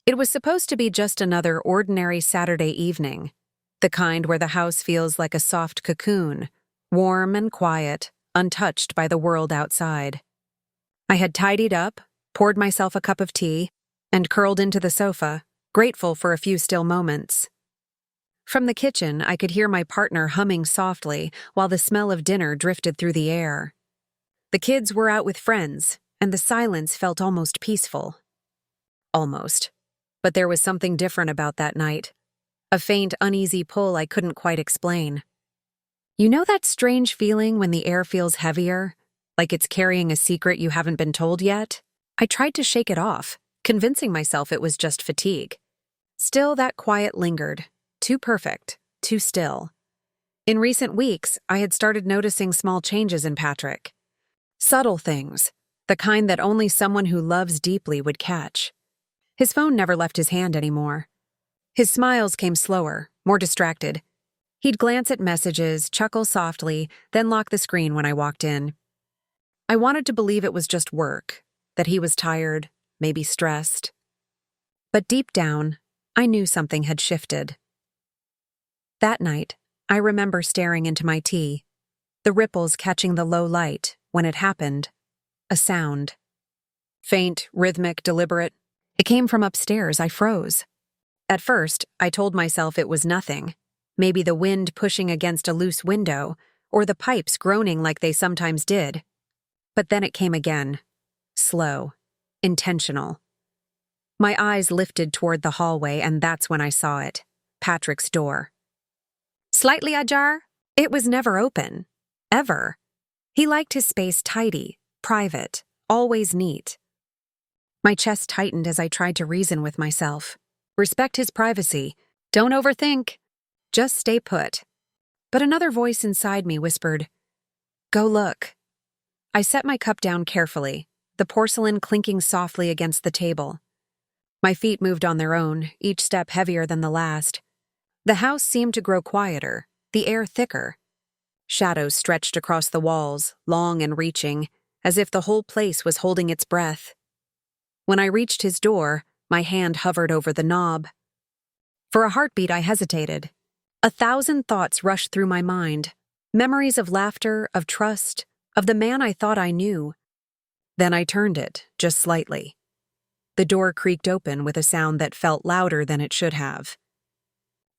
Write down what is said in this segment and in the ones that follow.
It was supposed to be just another ordinary Saturday evening, the kind where the house feels like a soft cocoon, warm and quiet, untouched by the world outside. I had tidied up, poured myself a cup of tea, and curled into the sofa, grateful for a few still moments. From the kitchen, I could hear my partner humming softly while the smell of dinner drifted through the air. The kids were out with friends, and the silence felt almost peaceful. Almost. But there was something different about that night. A faint, uneasy pull I couldn't quite explain. You know that strange feeling when the air feels heavier, like it's carrying a secret you haven't been told yet? I tried to shake it off, convincing myself it was just fatigue. Still, that quiet lingered. Too perfect, too still. In recent weeks, I had started noticing small changes in Patrick. Subtle things, the kind that only someone who loves deeply would catch. His phone never left his hand anymore. His smiles came slower, more distracted. He'd glance at messages, chuckle softly, then lock the screen when I walked in. I wanted to believe it was just work, that he was tired, maybe stressed. But deep down, I knew something had shifted. That night, I remember staring into my tea, the ripples catching the low light when it happened. A sound. Faint, rhythmic, deliberate. It came from upstairs. I froze. At first, I told myself it was nothing. Maybe the wind pushing against a loose window, or the pipes groaning like they sometimes did. But then it came again. Slow. Intentional. My eyes lifted toward the hallway, and that's when I saw it. Patrick's door. Slightly ajar? It was never open. Ever. He liked his space tidy, private, always neat. My chest tightened as I tried to reason with myself. Respect his privacy. Don't overthink. Just stay put. But another voice inside me whispered, "Go look." I set my cup down carefully, the porcelain clinking softly against the table. My feet moved on their own, each step heavier than the last. The house seemed to grow quieter, the air thicker. Shadows stretched across the walls, long and reaching, as if the whole place was holding its breath. When I reached his door, my hand hovered over the knob. For a heartbeat, I hesitated. 1,000 thoughts rushed through my mind, memories of laughter, of trust, of the man I thought I knew. Then I turned it, just slightly. The door creaked open with a sound that felt louder than it should have.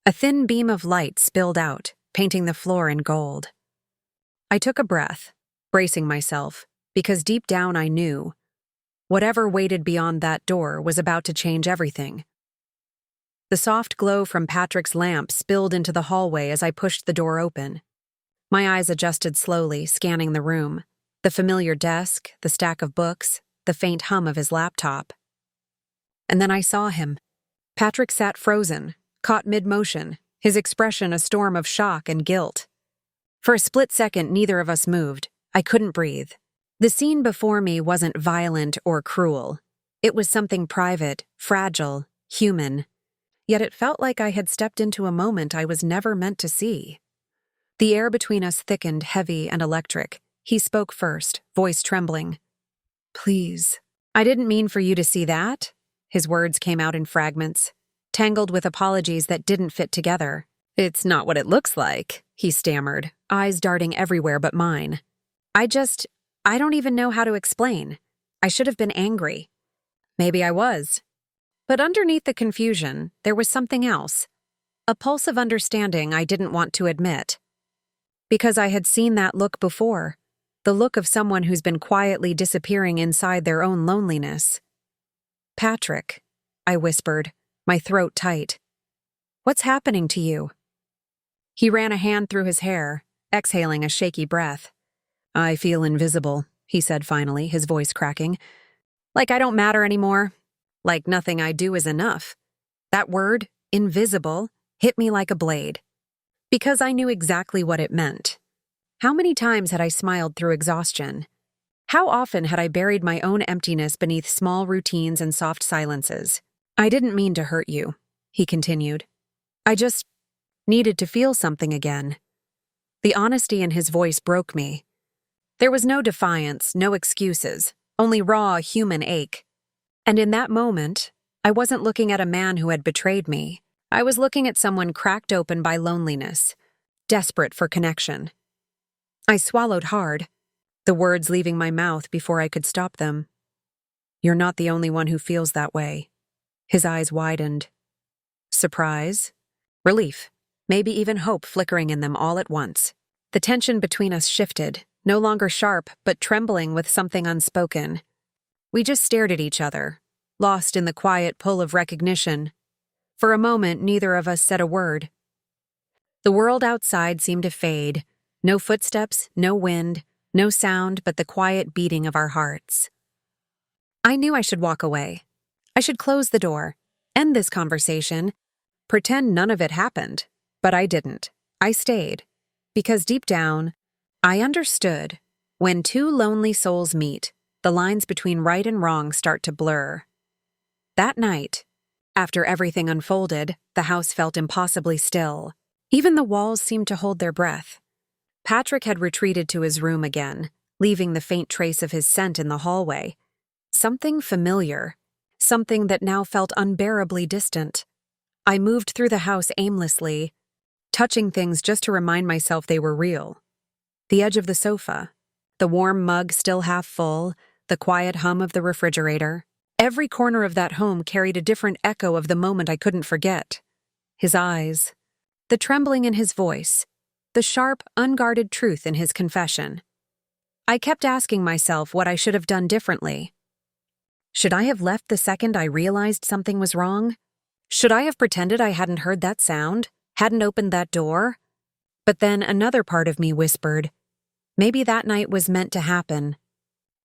A thin beam of light spilled out, painting the floor in gold. I took a breath, bracing myself, because deep down I knew whatever waited beyond that door was about to change everything. The soft glow from Patrick's lamp spilled into the hallway as I pushed the door open. My eyes adjusted slowly, scanning the room. The familiar desk, the stack of books, the faint hum of his laptop. And then I saw him. Patrick sat frozen, caught mid-motion, his expression a storm of shock and guilt. For a split second, neither of us moved. I couldn't breathe. The scene before me wasn't violent or cruel. It was something private, fragile, human. Yet it felt like I had stepped into a moment I was never meant to see. The air between us thickened, heavy and electric. He spoke first, voice trembling. "Please." "I didn't mean for you to see that." His words came out in fragments, tangled with apologies that didn't fit together. "It's not what it looks like," he stammered, eyes darting everywhere but mine. I don't even know how to explain. I should have been angry. Maybe I was. But underneath the confusion, there was something else. A pulse of understanding I didn't want to admit. Because I had seen that look before. The look of someone who's been quietly disappearing inside their own loneliness. "Patrick," I whispered, my throat tight. "What's happening to you?" He ran a hand through his hair, exhaling a shaky breath. "I feel invisible," he said finally, his voice cracking. "Like I don't matter anymore. Like nothing I do is enough." That word, invisible, hit me like a blade. Because I knew exactly what it meant. How many times had I smiled through exhaustion? How often had I buried my own emptiness beneath small routines and soft silences? "I didn't mean to hurt you," he continued. "I just needed to feel something again." The honesty in his voice broke me. There was no defiance, no excuses, only raw human ache. And in that moment, I wasn't looking at a man who had betrayed me. I was looking at someone cracked open by loneliness, desperate for connection. I swallowed hard, the words leaving my mouth before I could stop them. You're not the only one who feels that way. His eyes widened. Surprise, relief, maybe even hope flickering in them all at once. The tension between us shifted, no longer sharp, but trembling with something unspoken. We just stared at each other, lost in the quiet pull of recognition. For a moment, neither of us said a word. The world outside seemed to fade. No footsteps, no wind, no sound but the quiet beating of our hearts. I knew I should walk away. I should close the door, end this conversation, pretend none of it happened. But I didn't. I stayed. Because deep down, I understood. When two lonely souls meet, the lines between right and wrong start to blur. That night, after everything unfolded, the house felt impossibly still. Even the walls seemed to hold their breath. Patrick had retreated to his room again, leaving the faint trace of his scent in the hallway. Something familiar, something that now felt unbearably distant. I moved through the house aimlessly, touching things just to remind myself they were real. The edge of the sofa, the warm mug still half full, the quiet hum of the refrigerator. Every corner of that home carried a different echo of the moment I couldn't forget. His eyes, the trembling in his voice, the sharp, unguarded truth in his confession. I kept asking myself what I should have done differently. Should I have left the second I realized something was wrong? Should I have pretended I hadn't heard that sound, hadn't opened that door? But then another part of me whispered, maybe that night was meant to happen.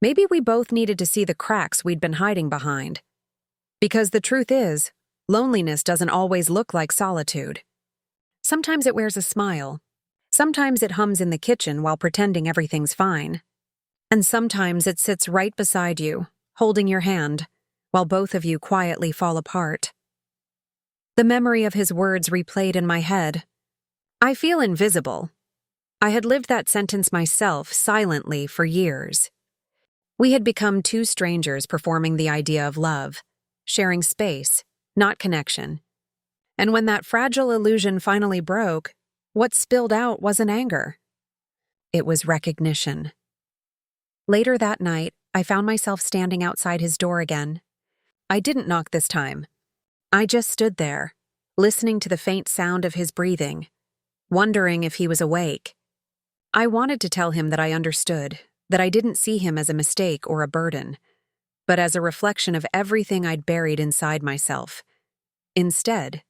Maybe we both needed to see the cracks we'd been hiding behind. Because the truth is, loneliness doesn't always look like solitude. Sometimes it wears a smile. Sometimes it hums in the kitchen while pretending everything's fine. And sometimes it sits right beside you, holding your hand, while both of you quietly fall apart. The memory of his words replayed in my head. I feel invisible. I had lived that sentence myself silently for years. We had become two strangers performing the idea of love, sharing space, not connection. And when that fragile illusion finally broke, what spilled out wasn't anger. It was recognition. Later that night, I found myself standing outside his door again. I didn't knock this time. I just stood there, listening to the faint sound of his breathing, wondering if he was awake. I wanted to tell him that I understood, that I didn't see him as a mistake or a burden, but as a reflection of everything I'd buried inside myself. Instead,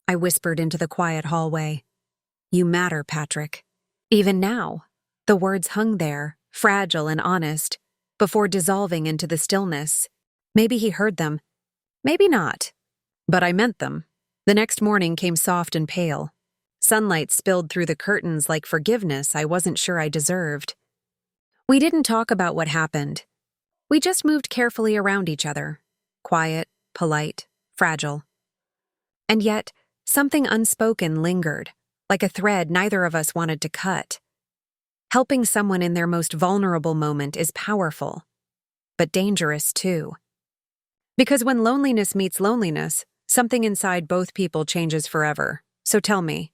I whispered into the quiet hallway, "You matter, Patrick." Even now, the words hung there, fragile and honest, before dissolving into the stillness. Maybe he heard them, maybe not, but I meant them. The next morning came soft and pale. Sunlight spilled through the curtains like forgiveness I wasn't sure I deserved. We didn't talk about what happened. We just moved carefully around each other, quiet, polite, fragile. And yet, something unspoken lingered, like a thread neither of us wanted to cut. Helping someone in their most vulnerable moment is powerful, but dangerous too. Because when loneliness meets loneliness, something inside both people changes forever. So tell me,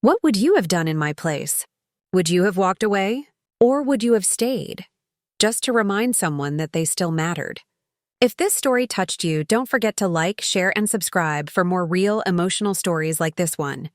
what would you have done in my place? Would you have walked away? Or would you have stayed, just to remind someone that they still mattered? If this story touched you, don't forget to like, share, and subscribe for more real, emotional stories like this one.